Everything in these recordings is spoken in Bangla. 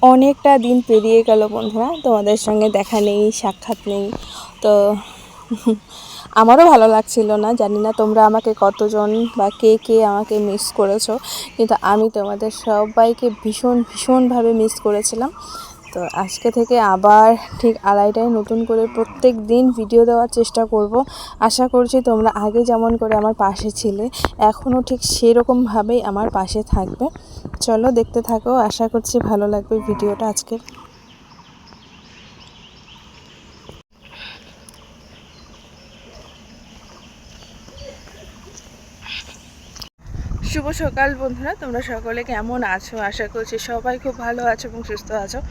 অনেকটা দিন পেরিয়ে গেল বন্ধুরা, তোমাদের সঙ্গে দেখা নেই, সাক্ষাৎ নেই। তো আমারও ভালো লাগছিল না, জানি না তোমরা আমাকে কতজন বা কে কে আমাকে মিস করেছো, কিন্তু আমি তোমাদের সবাইকে ভীষণভাবে মিস করেছিলাম। তো আজকে থেকে আবার ঠিক আড়াইটায় নতুন করে প্রত্যেক দিন ভিডিও দেওয়ার চেষ্টা করব। আশা করছি তোমরা আগে যেমন করে আমার পাশে ছিলে এখনও ঠিক সেরকমভাবেই আমার পাশে থাকবে। চলো দেখতে থাকো, আশা করছি ভালো লাগবে ভিডিওটা আজকের। শুভ সকাল বন্ধুরা, তোমরা সকলে কেমন আছো? আশা করছি সবাই খুব ভালো আছো এবং সুস্থ আছো।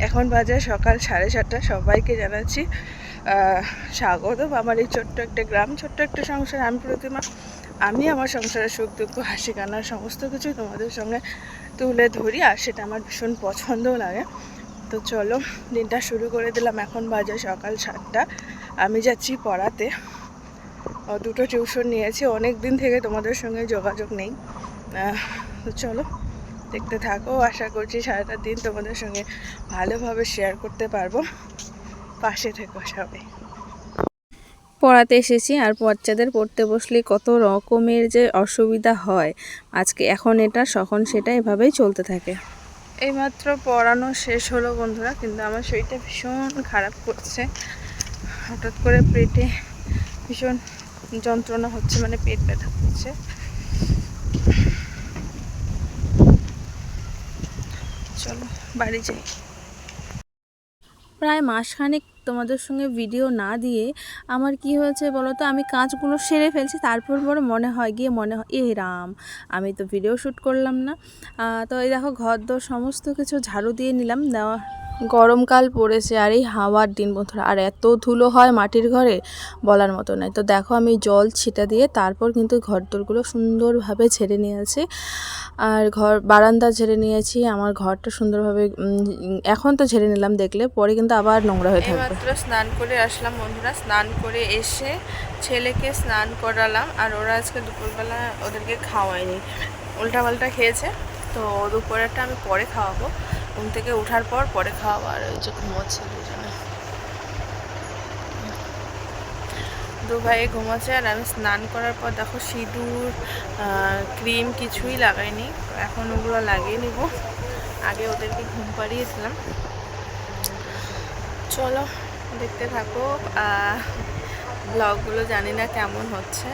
এখন বাজে সকাল 7:30। সবাইকে জানাচ্ছি স্বাগত আমার এই ছোট্ট একটা গ্রাম, ছোট্ট একটা সংসার। আমি প্রতিমা। আমি আমার সংসারের সুখ দুঃখ হাসি কান্নার সমস্ত কিছুই তোমাদের সঙ্গে তুলে ধরি, আর সেটা আমার ভীষণ পছন্দও লাগে। তো চলো দিনটা শুরু করে দিলাম। এখন বাজে সকাল 7টা। আমি যাচ্ছি পড়াতে। দুটো টিউশন নিয়েছি, অনেক দিন থেকে তোমাদের সঙ্গে যোগাযোগ নেই। তো চলো দেখতে থাকো, আশা করছি সারাটা দিন তোমাদের সঙ্গে ভালোভাবে শেয়ার করতে পারবো। পাশে থেকো সবাই। পড়াতে এসেছি, আর বাচ্চাদের পড়তে বসলে কত রকমের যে অসুবিধা হয়, আজকে এখন এটা সখন সেটা এভাবেই চলতে থাকে। এইমাত্র পড়ানো শেষ হলো বন্ধুরা, কিন্তু আমার শরীরটা ভীষণ খারাপ করছে। হঠাৎ করে পেটে ভীষণ যন্ত্রণা হচ্ছে, মানে পেট ব্যথা করছে। চলো বাড়ি যাই। প্রায় মাসখানেক তোমাদের সঙ্গে ভিডিও না দিয়ে আমার কি হয়েছে বলো তো, আমি কাজগুলো সেরে ফেলছি, তারপর মনে হয় এ রাম, আমি তো ভিডিও শ্যুট করলাম না। তো এই দেখো ঘর দোর সমস্ত কিছু ঝাড়ু দিয়ে নিলাম। দেওয়া গরমকাল পড়েছে আর এই হাওয়ার দিন বন্ধুরা, আর এত ধুলো হয় মাটির ঘরে বলার মতো নয়। তো দেখো আমি জল ছিটা দিয়ে তারপর কিন্তু ঘর দোরগুলো সুন্দরভাবে ঝেড়ে নিয়েছি, আর বারান্দা ঝেড়ে নিয়েছি। আমার ঘরটা সুন্দরভাবে এখন তো ঝেড়ে নিলাম, দেখলে পরে কিন্তু আবার নোংরা হয়ে থাকবে। এইমাত্র স্নান করে আসলাম বন্ধুরা। স্নান করে এসে ছেলেকে স্নান করালাম, আর ওরা আজকে দুপুরবেলা ওদেরকে খাওয়াইনি, উল্টাপাল্টা খেয়েছে। তো দুপুরেরটা আমি পরে খাওয়াবো, ঘুম থেকে ওঠার পর পরে খাওয়াবো। আর ওই যে ঘুমোচ্ছে দুজনে, দু ভাই ঘুমাচ্ছে। আর আমি স্নান করার পর দেখো সিঁদুর ক্রিম কিছুই লাগাইনি, এখন ওগুলো লাগিয়ে নিব। আগে ওদেরকে ঘুম পাড়িয়েছিলাম। চলো দেখতে থাকো ব্লগগুলো, জানি না কেমন হচ্ছে,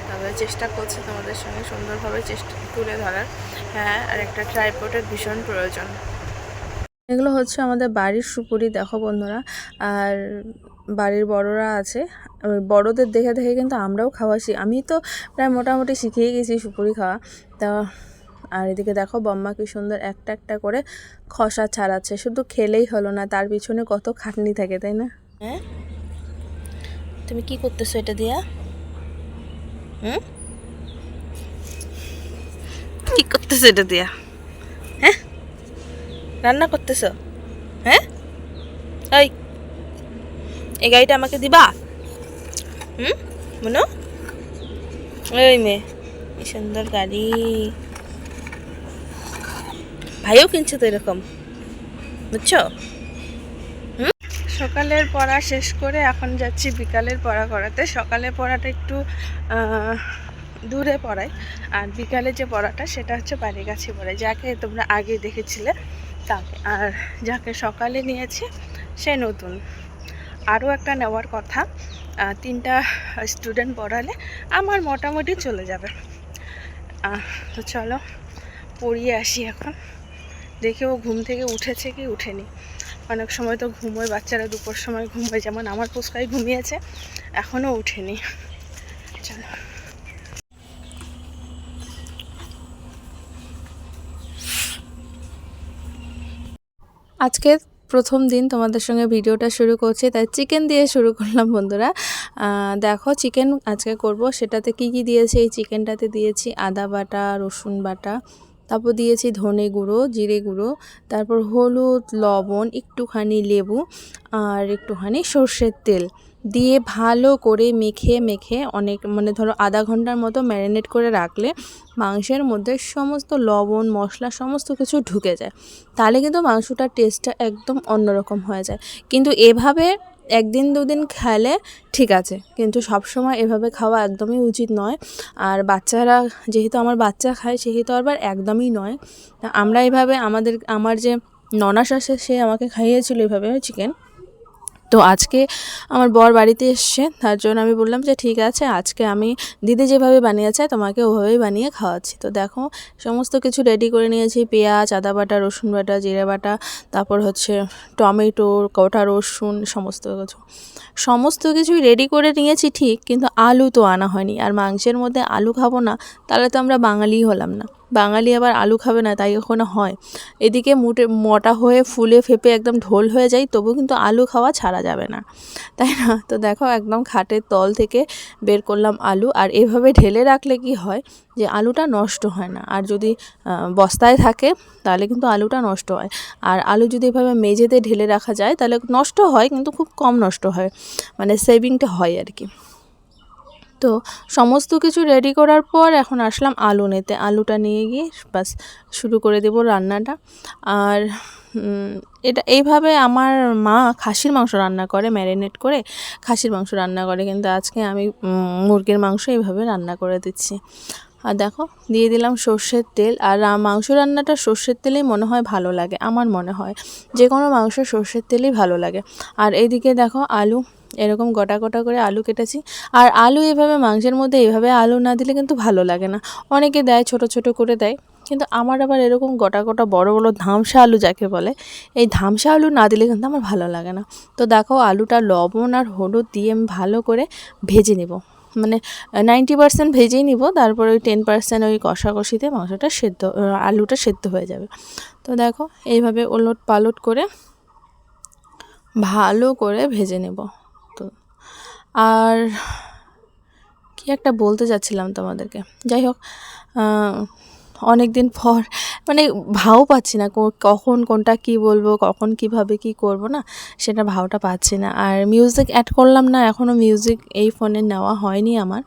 তবে চেষ্টা করছি তোমাদের সঙ্গে সুন্দরভাবে তুলে ধরার। হ্যাঁ, আর একটা ট্রাইপডের ভীষণ প্রয়োজন। এগুলো হচ্ছে আমাদের বাড়ির সুপুরি, দেখো বন্ধুরা। আর বাড়ির বড়রা আছে, বড়দের দেখে দেখে কিন্তু আমরাও খাওয়াছি। আমি তো প্রায় মোটামুটি শিখিয়ে গেছি সুপুরি খাওয়া। তা আর এদিকে দেখো বম্মা কি সুন্দর একটা একটা করে খসা ছাড়াচ্ছে। শুধু খেলেই হলো না, তার পিছনে কত খাটনি থাকে, তাই না? হ্যাঁ, তুমি কি করতেছো এটা দিয়া? কি করতেছো এটা দিয়া? হ্যাঁ, রান্না করতেছো? হ্যাঁ, এই গাড়িটা আমাকে দিবা? মনো, ওই মেয়ে, কি সুন্দর গাড়ি। ভাইও কিনছে তো এরকম, বুঝছো? সকালের পড়া শেষ করে এখন যাচ্ছি বিকালের পড়া করাতে। সকালের পড়াটা একটু দূরে পড়াই, আর বিকালে যে পড়াটা সেটা হচ্ছে বাড়ির কাছে পড়াই, যাকে তোমরা আগে দেখেছিলে তাকে। আর যাকে সকালে নিয়েছি সে নতুন, আরও একটা নেওয়ার কথা। 3টা স্টুডেন্ট পড়ালে আমার মোটামুটি চলে যাবে। তো চলো পড়িয়ে আসি এখন, দেখে ও ঘুম থেকে উঠেছে কি উঠেনি। অনেক সময় তো ঘুমোয় বাচ্চারা, দুপুর সময় ঘুমোয়, যেমন আমার পুচকাই ঘুমিয়েছে, এখনও উঠেনি। চলো আজকে প্রথম দিন তোমাদের সঙ্গে ভিডিওটা শুরু করছি, তাই চিকেন দিয়ে শুরু করলাম বন্ধুরা। দেখো চিকেন আজকে করব, সেটাতে কি কি দিয়েছি। এই চিকেনটাতে দিয়েছি আদা বাটা, রসুন বাটা, তারপর দিয়েছি ধনে গুঁড়ো, জিরে গুঁড়ো, তারপর হলুদ, লবণ, একটুখানি লেবু, আর একটুখানি সর্ষের তেল, দিয়ে ভালো করে মেখে মেখে অনেক মানে ধরো আধা ঘন্টার মতো ম্যারিনেট করে রাখলে মাংসের মধ্যে সমস্ত লবণ মশলা সমস্ত কিছু ঢুকে যায়, তাহলে কিন্তু মাংসটার টেস্টটা একদম অন্যরকম হয়ে যায়। কিন্তু এভাবে একদিন দুদিন খেলে ঠিক আছে, কিন্তু সবসময় এভাবে খাওয়া একদমই উচিত নয়। আর বাচ্চারা, যেহেতু আমার বাচ্চা খায় সেহেতু আবার একদমই নয়। আমরা এভাবে আমার যে ননাস আসে সে আমাকে খাইয়েছিল এভাবে চিকেন। তো আজকে আমার বর বাড়িতে এসছে, তার জন্য আমি বললাম যে ঠিক আছে আজকে আমি দিদি যেভাবে বানিয়েছে তোমাকে ওভাবেই বানিয়ে খাওয়াচ্ছি। তো দেখো সমস্ত কিছু রেডি করে নিয়েছি, পেঁয়াজ, আদা বাটা, রসুন বাটা, জিরে বাটা, তারপর হচ্ছে টমেটো, গোটা রসুন, সমস্ত কিছুই রেডি করে নিয়েছি ঠিক, কিন্তু আলু তো আনা হয়নি। আর মাংসের মধ্যে আলু খাবো না তাহলে তো আমরা বাঙালিই হলাম না, বাঙালি আবার আলু খাবে না তাই ওখানে হয়। এদিকে মোটা হয়ে ফুলে ফেপে একদম ঢোল হয়ে যায়, তবু কিন্তু আলু খাওয়া ছাড়া যাবে না, তাই না? তো দেখো একদম খাটের তল থেকে বের করলাম আলু। আর এভাবে ঢেলে রাখলে কি হয় যে আলুটা নষ্ট হয় না, আর যদি বস্তায় থাকে তাহলে কিন্তু আলুটা নষ্ট হয়। আর আলু যদি এভাবে মেঝেতে ঢেলে রাখা যায় তাহলে নষ্ট হয়, কিন্তু খুব কম নষ্ট হয়, মানে সেভিংটা হয় আর কি। তো সমস্ত কিছু রেডি করার পর এখন আসলাম আলু নিতে, আলুটা নিয়ে গিয়ে বাস শুরু করে দেব রান্নাটা। আর এটা এইভাবে আমার মা খাসির মাংস রান্না করে, ম্যারিনেট করে খাসির মাংস রান্না করে, কিন্তু আজকে আমি মুরগির মাংস এইভাবে রান্না করে দিচ্ছি। আর দেখো দিয়ে দিলাম সর্ষের তেল। আর মাংস রান্নাটা সর্ষের তেলেই মনে হয় ভালো লাগে, আমার মনে হয় যে কোনো মাংস সর্ষের তেলেই ভালো লাগে। আর এইদিকে দেখো আলু এরকম গোটা গোটা করে আলু কেটেছি। আর আলু এভাবে মাংসের মধ্যে এভাবে আলু না দিলে কিন্তু ভালো লাগে না, অনেকে দেয় ছোট ছোট করে দেয়, কিন্তু আমার আবার এরকম গোটা গোটা বড় বড় ধামসা আলু যাকে বলে, এই ধামসা আলু না দিলে কিন্তু আমার ভালো লাগে না। তো দেখো আলুটা লবণ আর হলুদ দিয়ে আমি ভালো করে ভেজে নেব, মানে 90% ভেজেই নিব, তারপর ওই 10% ওই কষাকষিতে মাংসটা আলুটা সেদ্ধ হয়ে যাবে। তো দেখো এইভাবে ওলট পালট করে ভালো করে ভেজে নেব। তো আর কি একটা বলতে যাচ্ছিলাম তোমাদেরকে, যাই হোক অনেক দিন পর মানে ভাও পাচ্ছি না কখন কোনটা কি বলবো, কখন কিভাবে কি করব না সেটা ভাওটা পাচ্ছি না। আর মিউজিক অ্যাড করলাম না, এখনও মিউজিক এই ফোনে নেওয়া হয়নি আমার।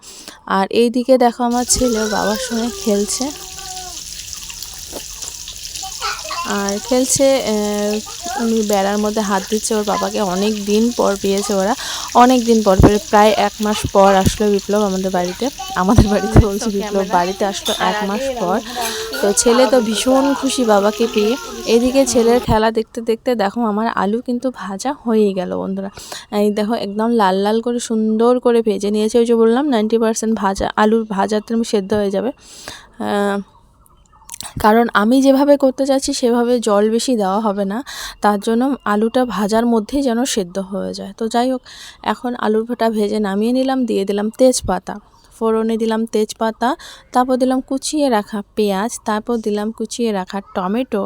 আর এই দিকে দেখো আমার ছেলে বাবার সঙ্গে খেলছে, আর খেলছে উনি বেড়ার মধ্যে হাত দিচ্ছে ওর বাবাকে, অনেক দিন পর পেয়েছে ওরা, অনেক দিন পর প্রায় 1 মাস পর আসলো বিপ্লব আমাদের বাড়িতে বলছি, বিপ্লব বাড়িতে আসলো 1 মাস পর। তো ছেলে তো ভীষণ খুশি বাবাকে পেয়ে। এদিকে ছেলের খেলা দেখতে দেখতে দেখো আমার আলু কিন্তু ভাজা হয়েই গেল বন্ধুরা। এই দেখো একদম লাল লাল করে সুন্দর করে ভেজে নিয়েছে, ওই যে বললাম 90% ভাজা, আলুর ভাজাতে সেদ্ধ হয়ে যাবে। কারণ আমি যেভাবে করতে চাচ্ছি সেভাবে জল বেশি দেওয়া হবে না, তার জন্য আলুটা ভাজার মধ্যেই যেন সেদ্ধ হয়ে যায়। তো যাই হোক এখন আলুর ভাটা ভেজে নামিয়ে নিলাম, দিয়ে দিলাম তেজপাতা, ফোড়নে দিলাম তেজপাতা, তারপর দিলাম কুচিয়ে রাখা পেঁয়াজ, তারপর দিলাম কুচিয়ে রাখা টমেটো,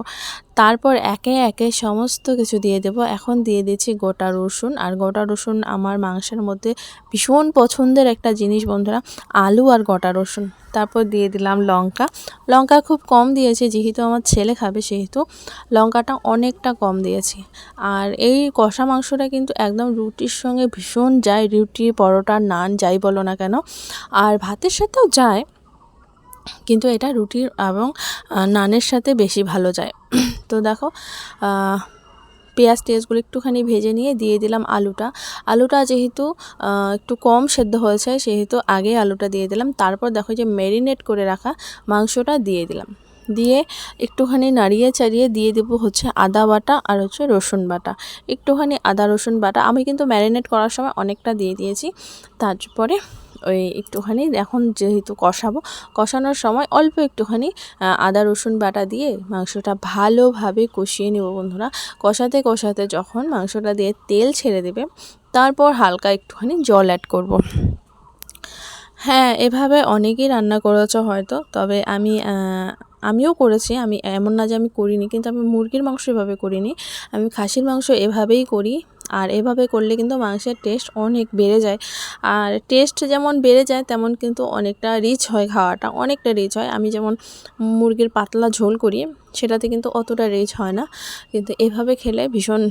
তারপর একে একে সমস্ত কিছু দিয়ে দেব। এখন দিয়ে দিচ্ছি গোটা রসুন, আর গোটা রসুন আমার মাংসের মধ্যে ভীষণ পছন্দের একটা জিনিস বন্ধুরা, আলু আর গোটা রসুন। তারপর দিয়ে দিলাম লঙ্কা খুব কম দিয়েছি, যেহেতু আমার ছেলে খাবে সেহেতু লঙ্কাটা অনেকটা কম দিয়েছি। আর এই কষা মাংসটা কিন্তু একদম রুটির সঙ্গে ভীষণ যায়, রুটি পরোটা নান যাই বলো না কেন, আর ভাতের সাথেও যায়, কিন্তু এটা রুটির এবং নানের সাথে বেশি ভালো যায়। তো দেখো পেঁয়াজ টেয়াজগুলো একটুখানি ভেজে নিয়ে দিয়ে দিলাম আলুটা যেহেতু একটু কম সেদ্ধ হয়েছে সেহেতু আগে আলুটা দিয়ে দিলাম। তারপর দেখো যে ম্যারিনেট করে রাখা মাংসটা দিয়ে দিলাম, দিয়ে একটুখানি নাড়িয়ে চাড়িয়ে দিয়ে দেবো হচ্ছে আদা বাটা আর হচ্ছে রসুন বাটা, একটুখানি আদা রসুন বাটা আমি কিন্তু ম্যারিনেট করার সময় অনেকটা দিয়ে দিয়েছি। তারপরে ওই একটুখানি এখন যেহেতু কষানোর সময় অল্প একটুখানি আদা রসুন বাটা দিয়ে মাংসটা ভালোভাবে কষিয়ে নেব বন্ধুরা। কষাতে কষাতে যখন মাংসটা দিয়ে তেল ছেড়ে দেবে তারপর হালকা একটুখানি জল অ্যাড করব। হ্যাঁ এভাবে অনেকেই রান্না করেছো হয়তো, তবে আমিও করেছি, আমি এমন না যে আমি করিনি, কিন্তু আমি মুরগির মাংস এভাবে করিনি, আমি খাসির মাংস এভাবেই করি। আর এভাবে করলে কিন্তু মাংসের টেস্ট অনেক বেড়ে যায়। আর টেস্ট যেমন বেড়ে যায় তেমন কিন্তু অনেকটা রিচ হয়, খাওয়াটা অনেকটা রিচ হয়। আমি যেমন মুরগির পাতলা ঝোল করি সেটাতে কিন্তু অতটা রিচ হয় না, কিন্তু এভাবে খেলে ভীষণ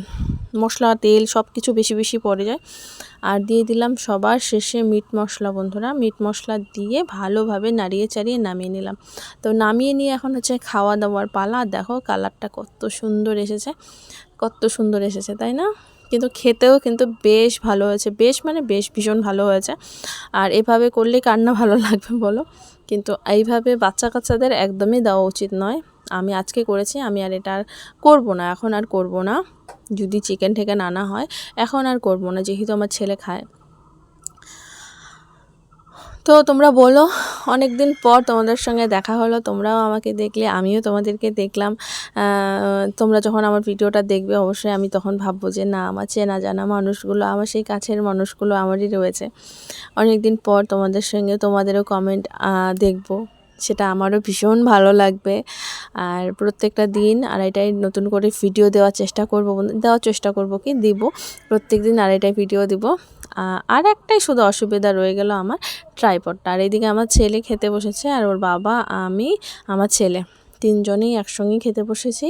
মশলা তেল সব কিছু বেশি বেশি পড়ে যায়। আর দিয়ে দিলাম সবার শেষে মিট মশলা। বন্ধুরা, মিট মশলা দিয়ে ভালোভাবে নাড়িয়ে চাড়িয়ে নামিয়ে নিলাম। তো নামিয়ে নিয়ে এখন হচ্ছে খাওয়া দাওয়ার পালা। দেখো কালারটা কত সুন্দর এসেছে, কত সুন্দর এসেছে, তাই না? কিন্তু খেতেও কিন্তু বেশ ভালো হয়েছে, বেশ মানে বেশ ভীষণ ভালো হয়েছে। আর এভাবে করলে কার না ভালো লাগবে বলো? কিন্তু এইভাবে বাচ্চা কাচ্চাদের একদমই দেওয়া উচিত নয়। আমি আজকে করেছি, আমি আর এটা আর করবো না, এখন আর করবো না। যদি চিকেন টিকেন আনা হয় এখন আর করবো না, যেহেতু আমার ছেলে খায়। তো তোমরা বলো, অনেক দিন পর তোমাদের সঙ্গে দেখা হলো, তোমরাও আমাকে দেখলে, আমিও তোমাদেরকে দেখলাম। তোমরা যখন আমার ভিডিওটা দেখবে অবশ্যই আমি তখন ভাববো যে না, আমার চেনা জানা মানুষগুলো, আমার সেই কাছের মানুষগুলো আমারই রয়েছে। অনেক দিন পর তোমাদের সঙ্গে তোমাদেরও কমেন্ট দেখবো, সেটা আমারও ভীষণ ভালো লাগবে। আর প্রত্যেকটা দিন আড়াইটায় নতুন করে ভিডিও দেওয়ার চেষ্টা করব, কি দিব, প্রত্যেক দিন আড়াইটায় ভিডিও দিব। আর একটাই শুধু অসুবিধা রয়ে গেল আমার, ট্রাইপডটা। আর এদিকে আমার ছেলে খেতে বসেছে, আর ওর বাবা, আমি, আমার ছেলে তিনজনেই একসঙ্গেই খেতে বসেছি।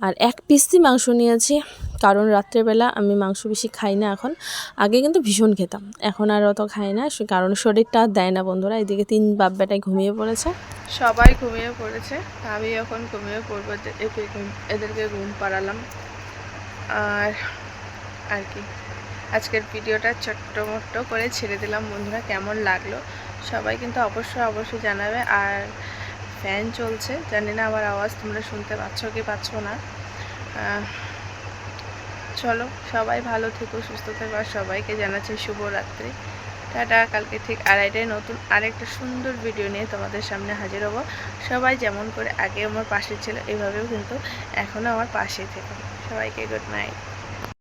আর এক পিসই মাংস নিয়েছি, কারণ রাত্রেবেলা আমি মাংস বেশি খাই না এখন। আগে কিন্তু ভীষণ খেতাম, এখন আর অত খাই না, কারণ শরীরটা আর দেয় না। বন্ধুরা, এদিকে 3 বাপ বেটায় ঘুমিয়ে পড়েছে, সবাই ঘুমিয়ে পড়েছে, আমি এখন ঘুমিয়ে পড়বো। এদেরকে ঘুম পাড়ালাম। আর আর কি, আজকের ভিডিওটা ছোট্ট মোট্ট করে ছেড়ে দিলাম। বন্ধুরা, কেমন লাগলো সবাই কিন্তু অবশ্যই জানাবে। আর ফ্যান চলছে, জানি না আমার আওয়াজ তোমরা শুনতে পাচ্ছ কি পাচ্ছ না। চলো, সবাই ভালো থেকো, সুস্থ থেকো। আর সবাইকে জানাচ্ছি শুভরাত্রি, টাটা। কালকে ঠিক আড়াইটায় নতুন আরেকটা সুন্দর ভিডিও নিয়ে তোমাদের সামনে হাজির হব। সবাই যেমন করে আগে আমার পাশে ছিল, এভাবেও কিন্তু এখনও আমার পাশেই থেকো। সবাইকে গুড নাইট।